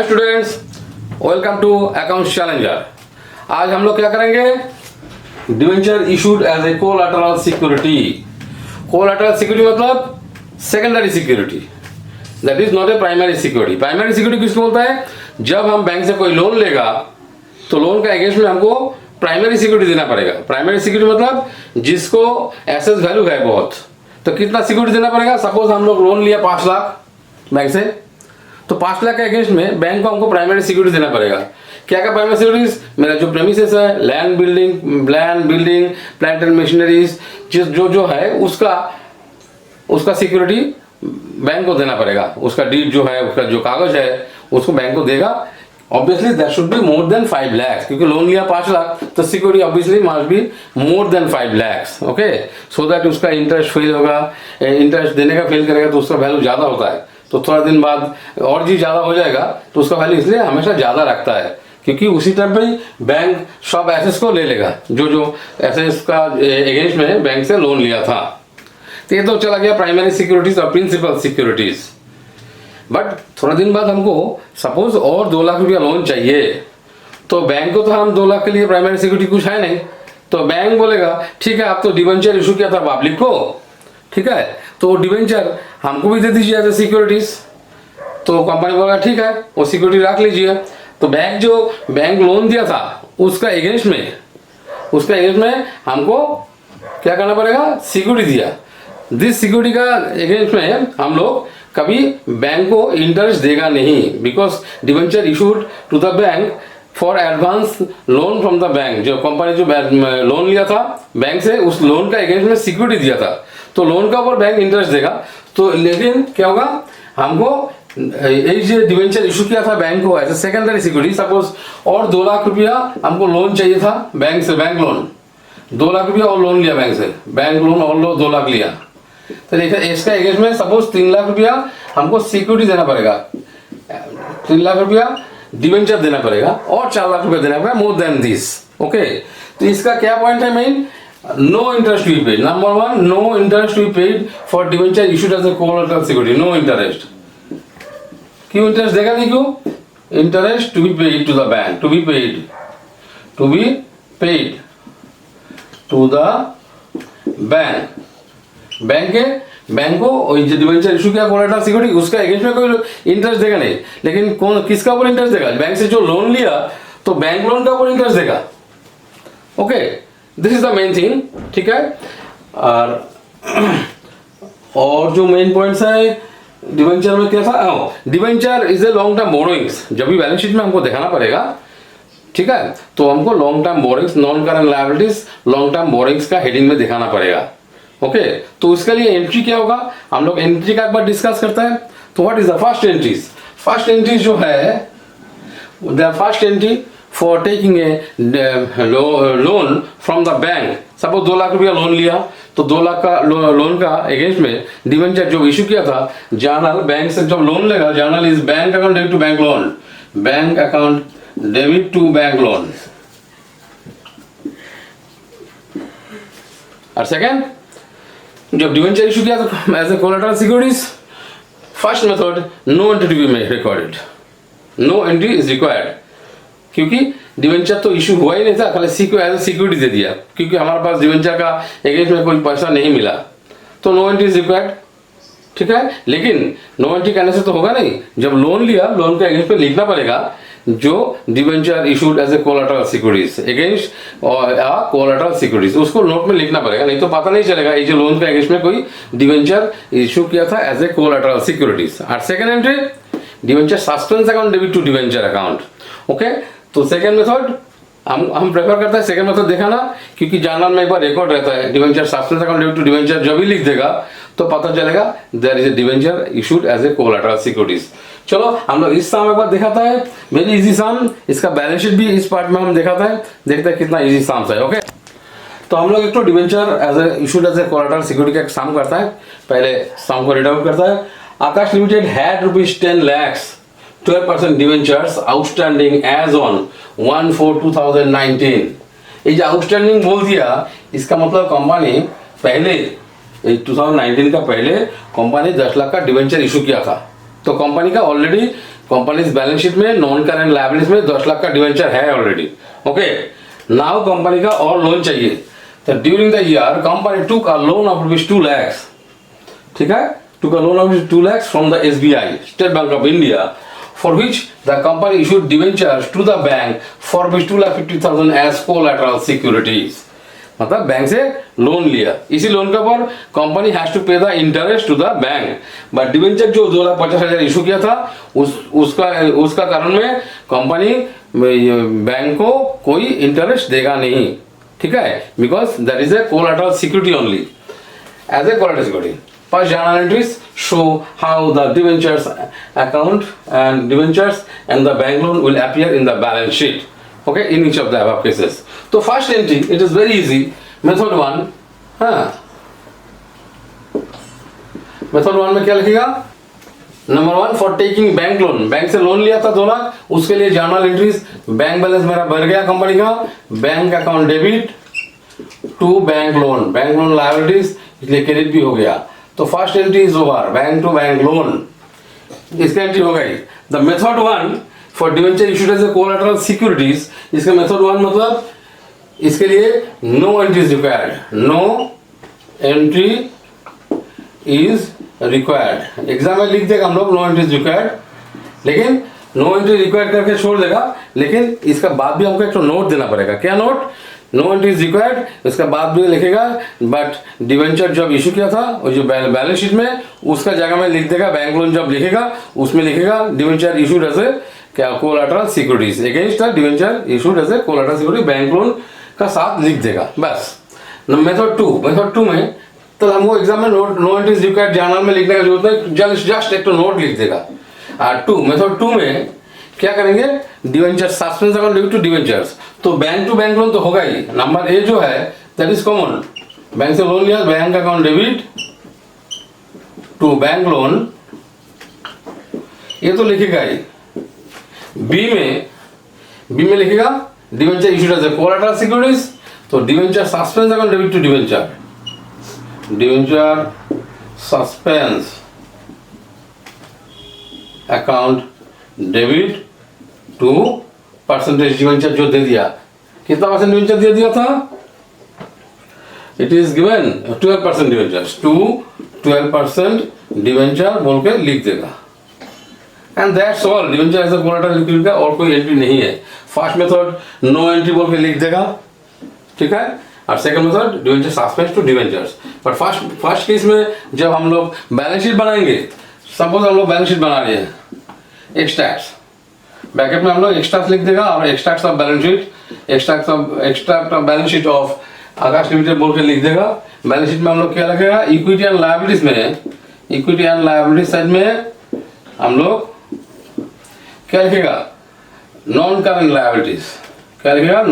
Hi students, welcome to accounts challenger. आज हम लोग क्या करेंगे? Debenture issued as a collateral security. Collateral security मतलब secondary security, that is not a primary security. Primary security किसको बोलता है? जब हम बैंक से कोई लोन लेगा तो लोन का अगेंस्ट में हमको प्राइमरी सिक्योरिटी देना पड़ेगा। प्राइमरी सिक्योरिटी मतलब जिसको एसेट वैल्यू है बहुत, तो कितना सिक्योरिटी देना पड़ेगा? सपोज हम लोग लोन लिया 5 लाख बैंक से, तो 5 लाख के अगेंस्ट में बैंक को हमको प्राइमरी सिक्योरिटी देना पड़ेगा। क्या क्या प्राइमरी सिक्योरिटीज? मेरा जो प्रेमिसेस है, land building, plant and machineries, जो है उसका सिक्योरिटी बैंक को देना पड़ेगा। उसका डीड जो है, उसका जो कागज है, उसको बैंक को देगा। Obviously that should be more than 5 lakh, क्योंकि लोन लिया 5 लाख तो security obviously must be more than 5 lakh. Okay, so that उसका इंटरेस्ट फेल होगा, इंटरेस्ट देने का फेल करेगा तो उसका वैल्यू ज्यादा होता है, तो थोड़ा दिन बाद और चीज ज्यादा हो जाएगा तो उसका वैल्यू इसलिए हमेशा ज्यादा रखता है, क्योंकि उसी टाइम पे बैंक सब एसेट्स को ले लेगा जो एसेट्स का अगेंस्ट में बैंक से लोन लिया था। तो ये तो चला गया प्राइमरी सिक्योरिटीज और प्रिंसिपल सिक्योरिटीज। बट थोड़ा दिन बाद हमको सपोज और 2 लाख रुपया लोन चाहिए, तो बैंक को तो हम 2 लाख के लिए प्राइमरी सिक्योरिटी कुछ है नहीं, तो बैंक बोलेगा ठीक है, आप तो डिवेंचर इशू किया था पब्लिक को, ठीक है, तो डिवेंचर हमको भी दे दीजिए एज ए सिक्योरिटीज। तो कंपनी बोलेगा ठीक है, वो सिक्योरिटी रख लीजिए। तो बैंक लोन दिया था उसका अगेंस्ट में हमको क्या करना पड़ेगा? सिक्योरिटी दिया। दिस सिक्योरिटी का अगेंस्ट में हम लोग कभी बैंक को इंटरेस्ट देगा नहीं, because debenture issued to the bank for advance loan from the bank. जो कंपनी जो लोन लिया था बैंक से, उस लोन का अगेंस्ट में सिक्योरिटी दिया था, तो लोन का ऊपर बैंक इंटरेस्ट देगा। तो लेकिन क्या होगा, हमको जो डिवेंचर इशू किया था बैंक को एज सेकेंडरी सिक्योरिटी, सपोज और 2 लाख रुपया हमको लोन चाहिए था बैंक से, बैंक लोन 2 लाख रुपया और लोन लिया बैंक से, बैंक लोन और 2 लाख लिया, तो देखिए इसका अगेंस्ट में सपोज 3 लाख रुपया हमको सिक्योरिटी देना पड़ेगा, 3 लाख रुपया डिवेंचर देना पड़ेगा और 4 लाख रुपया देना पड़ेगा मोर देन दिस। ओके, तो इसका क्या पॉइंट है main? No interest to be paid. Number 1, no interest to be paid for debenture issued as a collateral security. No interest. क्यों इंटरेस्ट देगा नहीं? क्यों? Interest to be paid to the bank, to be paid to the bank को जो debenture issue किया collateral security, उसका against में कोई इंटरेस्ट देगा नहीं। लेकिन किसका ऊपर इंटरेस्ट देगा? बैंक से जो लोन लिया तो बैंक लोन का ऊपर इंटरेस्ट देगा। Okay, this is the main thing, ठीक है। और जो मेन पॉइंट्स है डिवेंचर में क्या था? Debenture is a long term borrowings. जब भी बैलेंस शीट में हमको दिखाना पड़ेगा, ठीक है, तो हमको long term borrowings, non current liabilities, long term borrowings का हेडिंग में दिखाना पड़ेगा। ओके, तो उसके लिए एंट्री क्या होगा? हम लोग एंट्री का एक बार डिस्कस करते हैं। तो what is the first entries? First entry जो है, the first entry for taking a loan from the bank. Suppose 2 lakh रुपया लोन लिया, तो 2 लाख का लोन का अगेंस्ट में डिवेंचर जो इशू किया था, जर्नल बैंक से जब लोन लेगा, journal is bank account debit to bank loan, bank account debit to bank loan. और सेकेंड, जब डिवेंचर इशू किया था as a collateral securities, first method, no entry to be recorded. No entry is required, क्योंकि debenture तो issue हुआ ही नहीं था, खाली एज ए सिक्योरिटी दे दिया, क्योंकि हमारे पास डिवेंचर का अगेंस्ट में कोई पैसा नहीं मिला, तो नो एंट्री इज रिक्वायर्ड, ठीक है। लेकिन नो एंट्री करने से तो होगा नहीं। जब लोन लिया, लोन के अगेंस्ट पे लिखना पड़ेगा जो debenture issued as a collateral securities against collateral securities, उसको नोट में लिखना पड़ेगा, नहीं तो पता नहीं चलेगा ये जो लोन के अगेंस्ट में कोई डिवेंचर इशू किया था एज ए कोलैटरल सिक्योरिटीज। और second entry, debenture suspense account debit to debenture account. Okay, तो सेकेंड मेथड हम प्रेफर करते हैं सेकेंड मेथड दिखाना, क्योंकि जर्नल में एक बार रिकॉर्ड रहता है debenture suspense account debit to debenture, जब भी लिख देगा तो पता चलेगा there is a debenture issued as a collateral securities. चलो हम लोग इस सम एक बार दिखाता है, वेरी इजी सम। इसका बैलेंस शीट भी इस पार्ट में हम दिखाता है, देखते हैं कितना इजी सम्स है। ओके, तो हम लोग एक तो debenture as a issued as a collateral security का एक सम करता है। पहले सम को रीड आउट करता है। Aakash limited had ₹10 lakhs 12% debentures outstanding as on 1/4/2019। ये जो आउटस्टैंडिंग बोल दिया, इसका मतलब कंपनी पहले 2019 का पहले कंपनी 10 लाख का डिवेंचर इशू किया था, तो कंपनी का ऑलरेडी कंपनी बैलेंस शीट में नॉन करेंट लायबिलिटीज में 10 लाख का डिवेंचर है ऑलरेडी। ओके, नाउ कंपनी का और लोन चाहिए, तो during the year company took a loan of rupees 2 lakhs, ठीक है, took a loan of 2 lakhs from the SBI state bank of India, for which the company issued debentures to the bank for which 2,50,000 as collateral securities। मतलब bank से loan लिया, इसी loan के ऊपर company has to pay the interest to the bank, but debenture जो 2,50,000 issue किया था उसका कारण में कंपनी बैंक को कोई इंटरेस्ट देगा नहीं, ठीक है, because that is a collateral security only, as a collateral security. First journal entries show how the debentures account and debentures and the bank loan will appear in the balance sheet, okay, in each of the above cases। तो first entry it is very easy, method 1, हाँ, method 1 में क्या लिखेगा, number 1 for taking bank loan, bank से loan लिया था 2 लाख, उसके लिए जर्नल एंट्रीज, बैंक बैलेंस मेरा बढ़ गया कंपनी का, bank account debit to bank loan liabilities इसलिए क्रेडिट भी हो गया, तो first entry is over, bank to bank loan, इसका एंट्री हो गई। The method 1 for debenture issued as a collateral securities, इसका मेथड 1 मतलब इसके लिए no entry is required, no entry is required, exam में लिख देगा हम लोग नो एंट्री इज रिक्वायर्ड, लेकिन नो एंट्री रिक्वायर्ड करके छोड़ देगा, लेकिन इसका बाद भी हमको एक नोट देना पड़ेगा। क्या note, no entry is required, इसका बाद भी लिखेगा बट डिवेंचर जब इशू किया था और जो बैलेंस शीट में उसका जगह में लिख देगा, बैंक लोन जब लिखेगा उसमें लिखेगा डिवेंचर इशूड एज ए क्या collateral securities against the debenture issued as a collateral security, bank loan का साथ लिख देगा बस। मेथड 2 में तो हमको एग्जाम में no entry is required journal में लिखने का जरूरत नहीं, जस्ट एक तो नोट लिख देगा। मेथड 2 में क्या करेंगे, debenture suspense account debit to debentures, तो बैंक टू बैंक लोन तो होगा ही, नंबर ए जो है दैट इज कॉमन, बैंक से लोन लिया bank account debit to bank loan, ये तो लिखेगा ही। बी में लिखेगा debenture issued as a collateral securities, तो debenture suspense account debit to debenture suspense account debit to percentage debenture जो दे दिया, कितना परसेंट डिवेंचर दे दिया था, it is given 12% debentures to 12% debenture बोल के लिख देगा, and that's all. Debenture as a collateral liquid का और कोई एंट्री नहीं है। फर्स्ट मेथड नो एंट्री बोल के लिख देगा, ठीक है, और second method debenture suspense to debentures. But first case में जब हम लोग बैलेंस शीट बनाएंगे, सपोज हम लोग बैलेंस शीट बना रहे हैं, एक्सट्रैक्ट्स ब्रैकेट में हम लोग एक्सट्रैक्ट्स लिख देगा और extracts of balance sheet, extract of balance sheet of Akash limited बोल के लिख देगा। बैलेंस शीट में हम लोग क्या लिखेगा, इक्विटी एंड लायबिलिटीज में, इक्विटी एंड लायबिलिटी साइड में हम लोग क्या लिखेगा, नॉन करेंट लायबिलिटीज, क्या लिखेगा,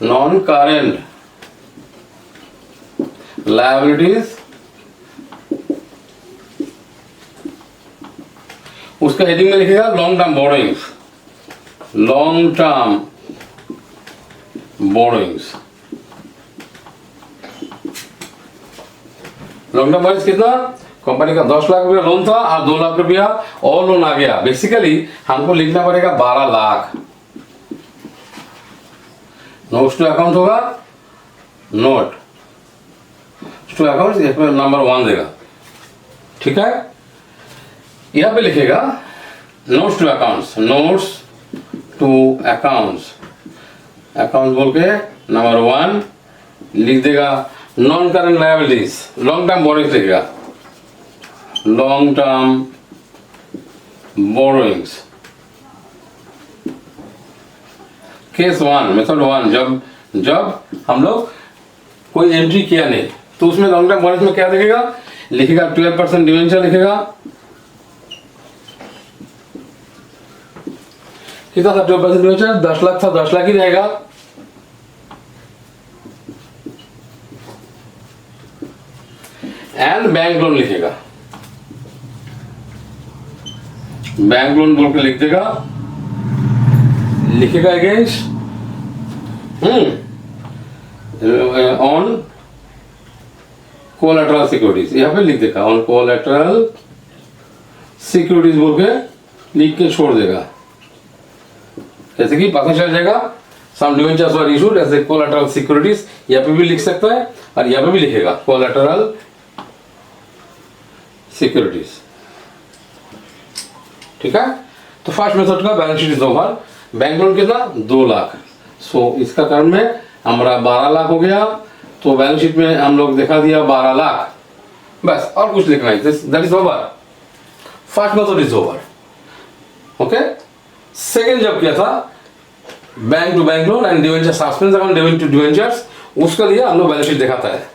नॉन करेंट लायबिलिटीज, उसका हेडिंग में लिखेगा long term borrowings, long term borrowings. Long term borrowings कितना, कंपनी का 10 लाख रुपया लोन था और 2 लाख रुपया और लोन आ गया, बेसिकली हमको लिखना पड़ेगा 12 लाख। नोट्स टू अकाउंट होगा, नोट टू अकाउंट इसमें नंबर 1 देगा, ठीक है, यहां पे लिखेगा notes to accounts, notes to accounts, account बोल के नंबर 1 लिख देगा, non current liabilities, long term borrowings लिखेगा, long term borrowings. Case 1 method 1 जब हम लोग कोई एंट्री किया नहीं तो उसमें लॉन्ग टर्म बोरोइंग्स में क्या लिखेगा, लिखेगा 12% डिवेंचर लिखेगा, कितना था 12% डिवेंचर, 10 लाख था, 10 लाख ही रहेगा, एंड बैंक लोन लिखेगा, बैंक लोन बोल के लिख देगा, लिखेगा अगेंस्ट ऑन कोलैटरल सिक्योरिटीज, यहाँ पे लिख देगा ऑन कोलैटरल सिक्योरिटीज बोल के लिख के छोड़ देगा, जैसे कि पता चल जाएगा some debentures were issued as a collateral securities, यहाँ पे भी लिख सकता है और यहाँ पे भी लिखेगा कोलैटरल सिक्योरिटीज। ठीक है, तो फर्स्ट मेथड का balance sheet is over. Bank loan कितना 2 लाख। सो इसका कारण में हमारा 12 लाख हो गया, तो बैलेंस शीट में हम लोग दिखा दिया 12 लाख, बस और कुछ लिखना है, that is over. First method is over. Okay, second जब किया था bank to bank loan and debenture suspense account debit to debentures, उसके लिए हम लोग बैलेंस शीट दिखाता है।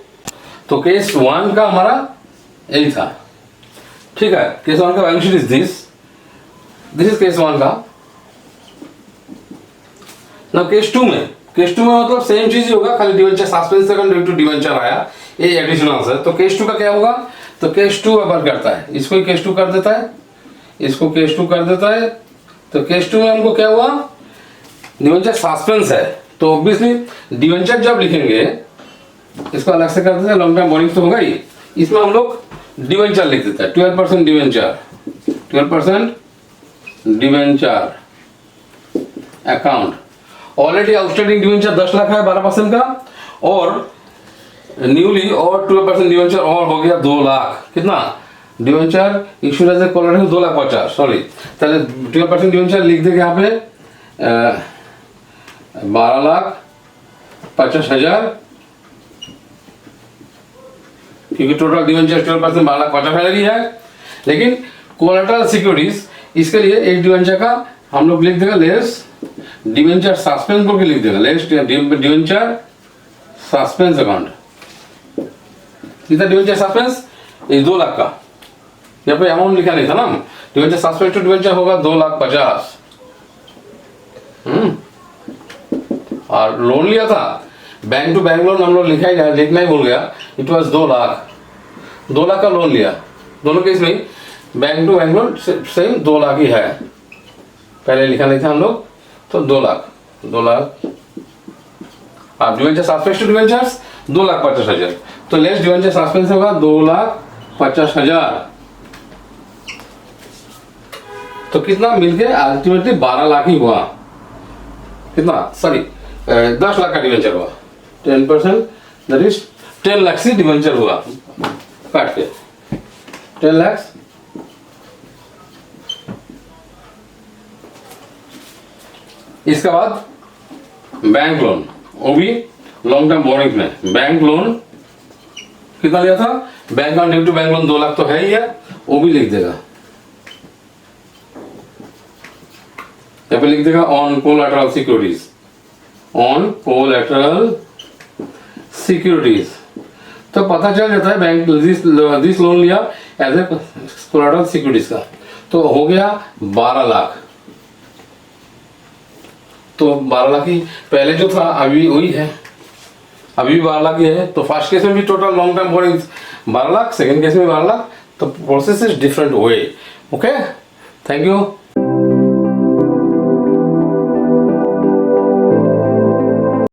तो केस 1 का हमारा यही था। ठीक है, केस 1 का balance sheet is this is case 1 का। ना केस 2 में मतलब सेम चीज ही होगा, खाली debenture suspense account debit to debenture आया, ये एडिशनल है। तो केस 2 का क्या होगा, तो केस 2 अपर करता है, इसको ही केस 2 कर देता है, इसको केस 2 कर देता है। तो केस 2 में हमको क्या हुआ, डिवेंचर सस्पेंस है, तो ऑब्वियसली डिवेंचर जब लिखेंगे इसको अलग से कर देते हैं, लॉन्ग टर्म बोरिंग तो होगा ही, इसमें हम लोग डिवेंचर लिख देते हैं 12% debenture, 12% debenture account. Already outstanding debenture 10 lakh है 12% का, और न्यूली और 12% डिवेंचर और हो गया 2 लाख। कितना debenture issued as a collateral 2,50,000, sorry, पहले 12% डिवेंचर लिख देंगे यहाँ पे 12,50,000, क्योंकि टोटल डिवेंचर 12% 12,50,000 ही है। लेकिन कोलैटरल सिक्योरिटीज इसके लिए एक डिवेंचर का हम लोग लिख देगा लेस डिवेंचर सस्पेंस करके लिख देगा, लेस डिवेंचर सस्पेंस अकाउंट। कितना डिवेंचर सस्पेंस, ये 2 लाख का, यहाँ पे अमाउंट लिखा नहीं था ना, डिवेंचर सस्पेंस टू डिवेंचर होगा 2,50,000। और लोन लिया था बैंक टू बैंक लोन, हम लोग लिखना ही भूल गया, इट वाज 2 लाख, 2 लाख का लोन लिया। दोनों केस में bank to bank loan same 2 lakh ही है, पहले लिखा नहीं था हम लोग, तो 2 लाख। आप डिवेंचर सस्पेंस टू डिवेंचर्स 2,50,000, तो लेस डिवेंचर सस्पेंस होगा 2,50,000। तो कितना मिलके अल्टीमेटली 12 लाख ही हुआ। कितना, सॉरी 10 लाख का डिवेंचर हुआ, 10% दैट इज 10 लाख से डिवेंचर हुआ, काट के 10 लाख। इसके बाद बैंक लोन, वो भी लॉन्ग टर्म बोरिंग में। बैंक लोन कितना लिया था, bank on due to bank loan 2 lakh तो है ही है, वो भी लिख देगा, यहाँ पे लिख देगा on collateral securities, on collateral securities. तो पता चल जाता है बैंक दिस लोन लिया एज ए कोलैटरल सिक्योरिटीज का, तो हो गया 12 लाख। तो 12 लाख ही पहले जो था अभी वही है, अभी 12 लाख ही है। तो फर्स्ट केस में भी total long term boring 12 lakh, second case में 12 लाख, तो process is different way. Okay, thank you.